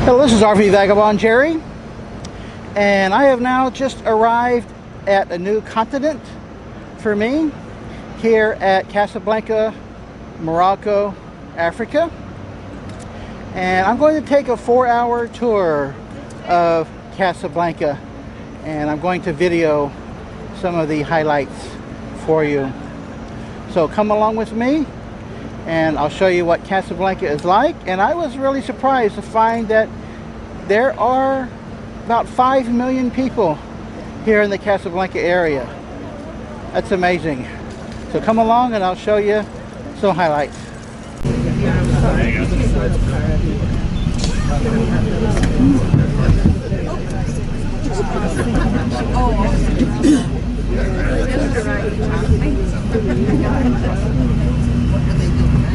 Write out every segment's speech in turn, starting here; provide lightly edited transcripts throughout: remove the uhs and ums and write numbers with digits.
Hello, this is RV Vagabond Jerry, and I have now just arrived at a new continent for me here at Casablanca, Morocco, Africa. And I'm going to take a 4-hour tour of Casablanca, and I'm going to video some of the highlights for you. So come along with me and I'll show you what Casablanca is like. And I was really surprised to find that there are about 5 million people here in the Casablanca area. That's amazing. So come along and I'll show you some highlights.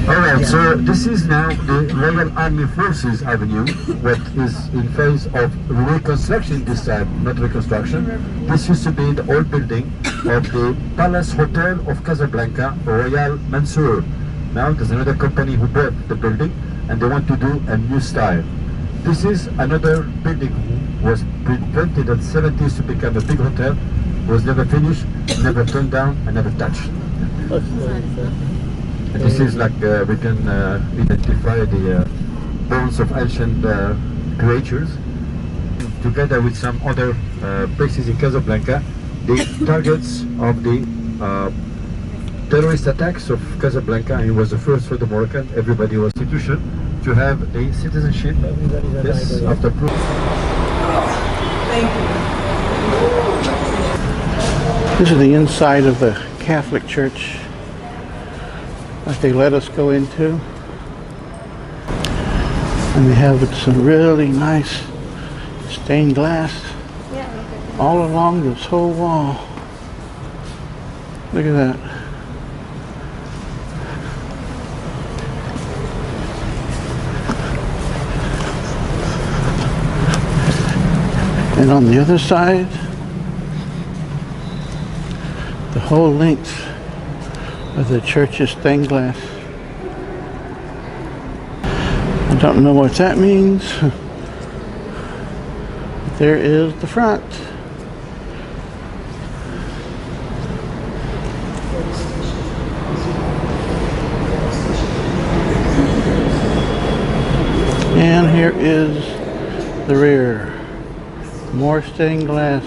Alright, so this is now the Royal Army Forces Avenue, what is in phase of reconstruction this time, not reconstruction. This used to be the old building of the Palace Hotel of Casablanca, Royal Mansour. Now there's another company who bought the building and they want to do a new style. This is another building was built in the 70s to become a big hotel, was never finished, never turned down and never touched. And this is like we can identify the bones of ancient creatures. Together with some other places in Casablanca, the targets of the terrorist attacks of Casablanca, and it was the first for the Moroccan. Everybody was institution to have the citizenship. Yes, after proof. Thank you. This is the inside of the Catholic Church that they let us go into. And they have some really nice stained glass all along this whole wall. Look at that. And on the other side, the whole length of the church is stained glass. I don't know what that means. There is the front. And here is the rear. More stained glass.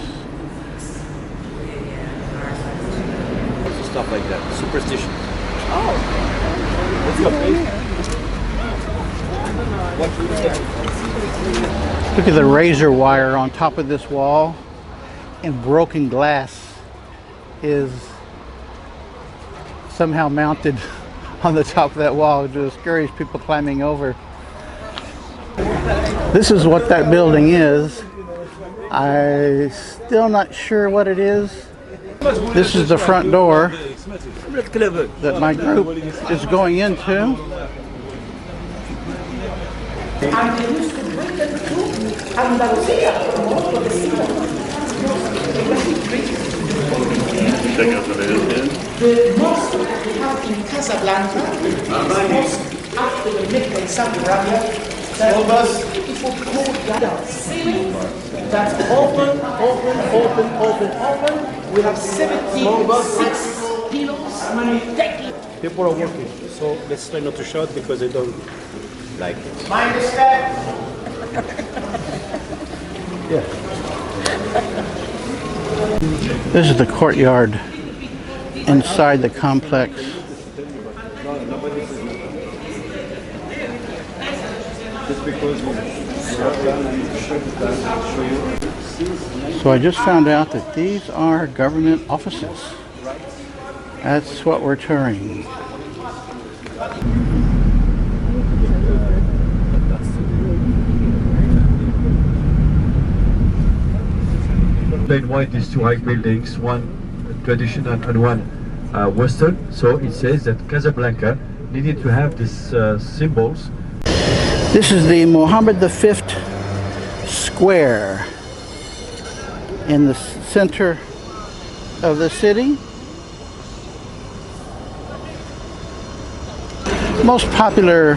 Stuff like that, superstition. Oh. Let's go, please. Look at the razor wire on top of this wall, and broken glass is somehow mounted on the top of that wall to discourage people climbing over. This is what that building is. I'm still not sure what it is. This is the front door that my group is going into. And they used to bring them to Andalusia, Morocco, the sea. The mosque that we have in Casablanca is the mosque after the Mecca in Saudi Arabia. That was beautiful cold ceiling that's open. We have 76 pillows. People are working, so let's try not to shout because they don't like it. Mind the step. Yeah. This is the courtyard inside the complex. So I just found out that these are government offices. That's what we're touring. Explain why these two high buildings, one traditional and one Western. So it says that Casablanca needed to have these symbols. This is the Mohammed V Square in the center of the city. Most popular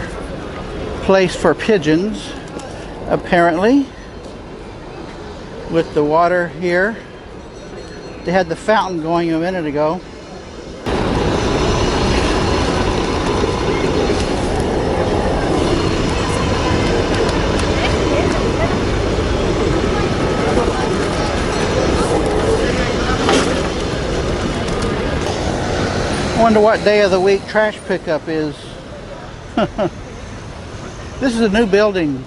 place for pigeons apparently, with the water here. They had the fountain going a minute ago. I wonder what day of the week trash pickup is. This is a new building.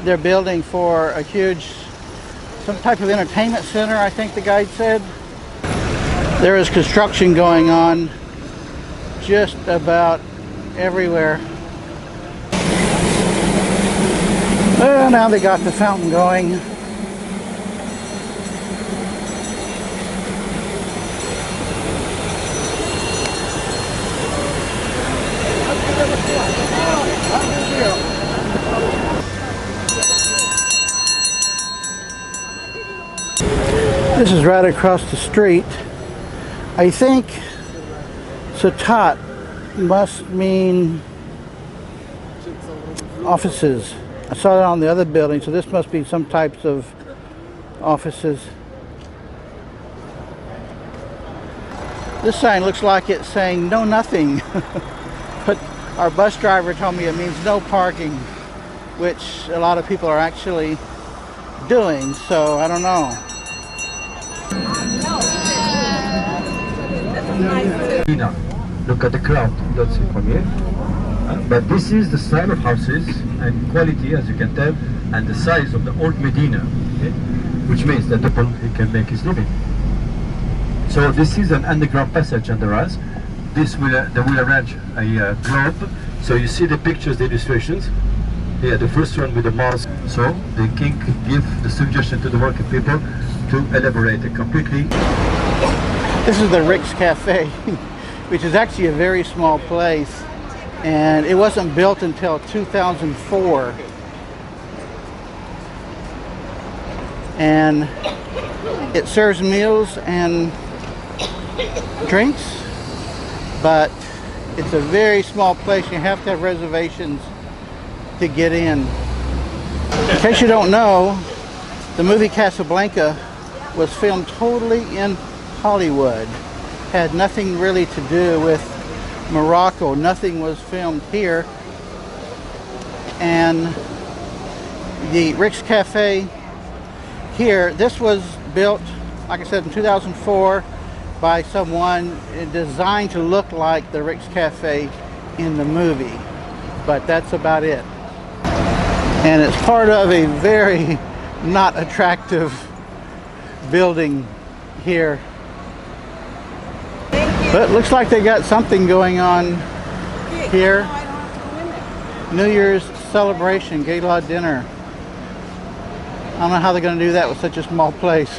They're building for a huge, some type of entertainment center, I think the guide said. There is construction going on just about everywhere. Well, now they got the fountain going. This is right across the street. I think Satat must mean offices. I saw it on the other building, so this must be some types of offices. This sign looks like it's saying no nothing, but our bus driver told me it means no parking, which a lot of people are actually doing, so I don't know. Look at the crowd, that's it from here. But this is the style of houses and quality, as you can tell, and the size of the old Medina, okay? Which means that the people he can make his living. So this is an underground passage under us. This will they will arrange a globe. So you see the pictures, the illustrations. Yeah, the first one with the mosque. So the king give the suggestion to the working people to elaborate it completely. This is the Rick's Cafe, which is actually a very small place, and it wasn't built until 2004. And it serves meals and drinks, but it's a very small place. You have to have reservations to get in. In case you don't know, the movie Casablanca was filmed totally in Hollywood. Had nothing really to do with Morocco. Nothing was filmed here. And the Rick's Cafe here, this was built, like I said, in 2004 by someone designed to look like the Rick's Cafe in the movie. But that's about it. And it's part of a very not attractive building here. But it looks like they got something going on here. New Year's celebration, gala dinner. I don't know how they're going to do that with such a small place.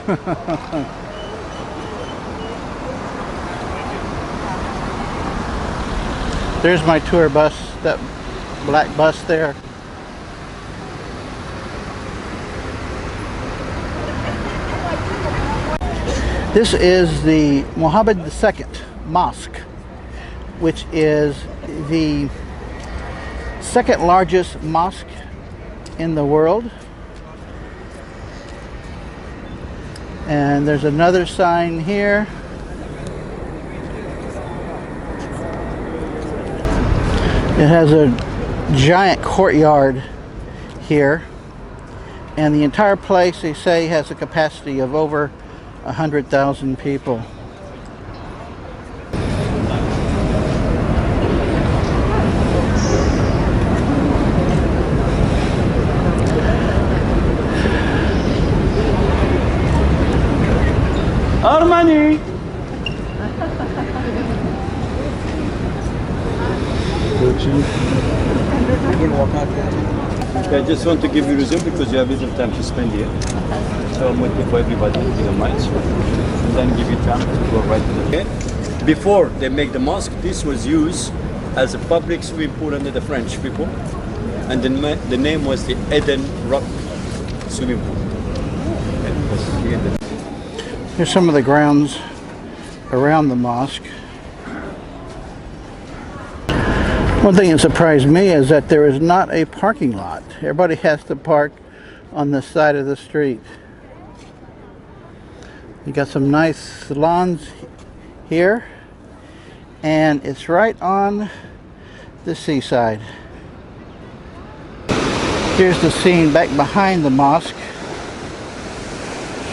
There's my tour bus, that black bus there. This is the Mohammed II Mosque, which is the second largest mosque in the world. And there's another sign here. It has a giant courtyard here, and the entire place, they say, has a capacity of over 100,000 people. Armani! I just want to give you a resume because you have little time to spend here. So I'm waiting for everybody if you don't mind. And then give you time to go right to the okay. Before they make the mosque, this was used as a public swimming pool under the French people. And the name was the Eden Rock Swimming Pool. Here's some of the grounds around the mosque. One thing that surprised me is that there is not a parking lot. Everybody has to park on the side of the street. You got some nice lawns here, and it's right on the seaside. Here's the scene back behind the mosque,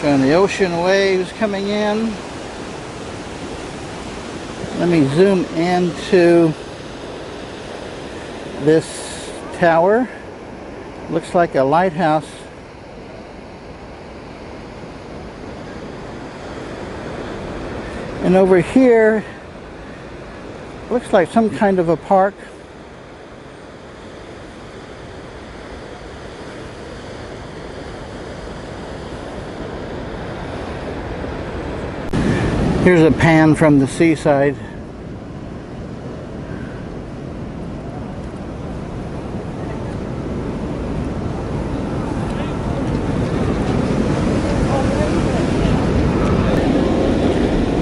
showing the ocean waves coming in. Let me zoom into this tower. Looks like a lighthouse. And over here, looks like some kind of a park. Here's a pan from the seaside.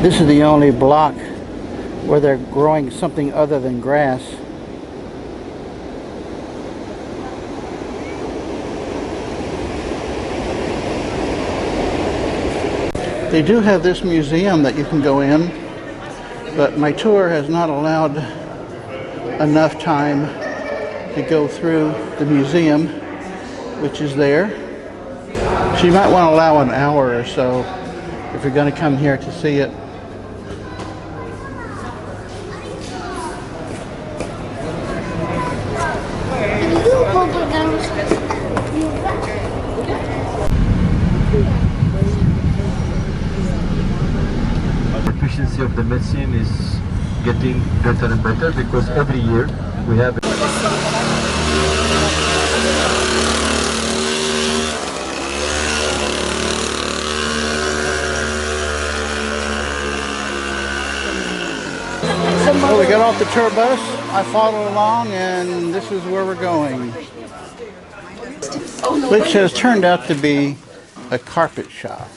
This is the only block where they're growing something other than grass. They do have this museum that you can go in, but my tour has not allowed enough time to go through the museum, which is there. So you might want to allow an hour or so if you're going to come here to see it. Efficiency of the medicine is getting better and better because every year we have Well, we got off the tour bus, I followed along, and this is where we're going, which has turned out to be a carpet shop.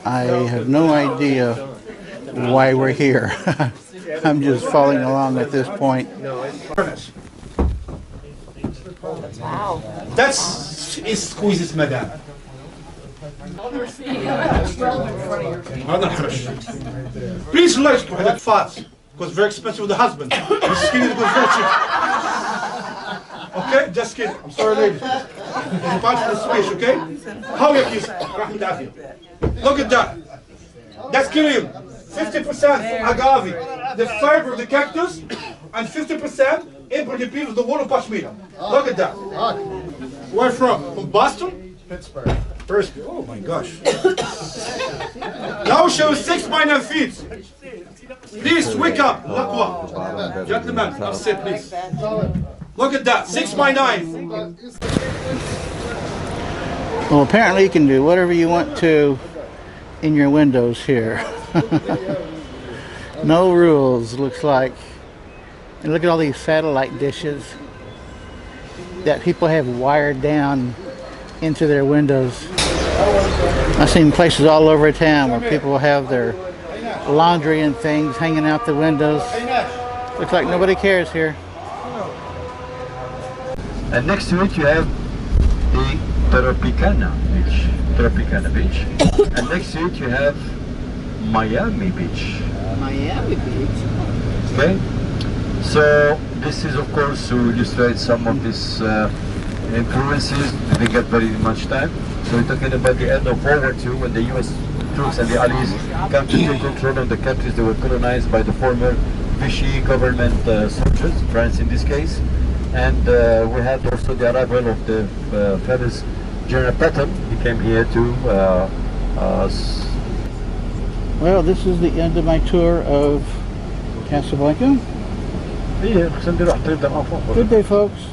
I have no idea why we're here. I'm just following along at this point. Wow. That's is squeezes madam. Please like to have fast because very expensive with the husband. The skin is good very cheap. Okay, just kidding. I'm sorry, ladies. It's part of the Swedish, okay? How you kiss? Look at that. That's killing 50% agave, the fiber of the cactus, and 50% impregnated of the wool of pashmina. Look at that. Where from? From Boston? Pittsburgh. Oh my gosh. Now show 6 by 9 feet. Please wake up. Laqwa. Gentlemen, I'll say please. Look at that. 6 by 9. Well, apparently you can do whatever you want to in your windows here. No rules, looks like. And look at all these satellite dishes that people have wired down into their windows. I've seen places all over town where people have their laundry and things hanging out the windows. Looks like nobody cares here. and next to it you have the Tropicana Beach. And next to it you have Miami Beach. Miami Beach. Okay, so this is of course to illustrate some of these influences. They get very much time. So we're talking about the end of World War II when the US troops and the Allies come to take control of the countries that were colonized by the former Vichy government soldiers, France in this case. And we had also the arrival of the famous General Patton. He came here to Well, this is the end of my tour of Casablanca. Good day, folks.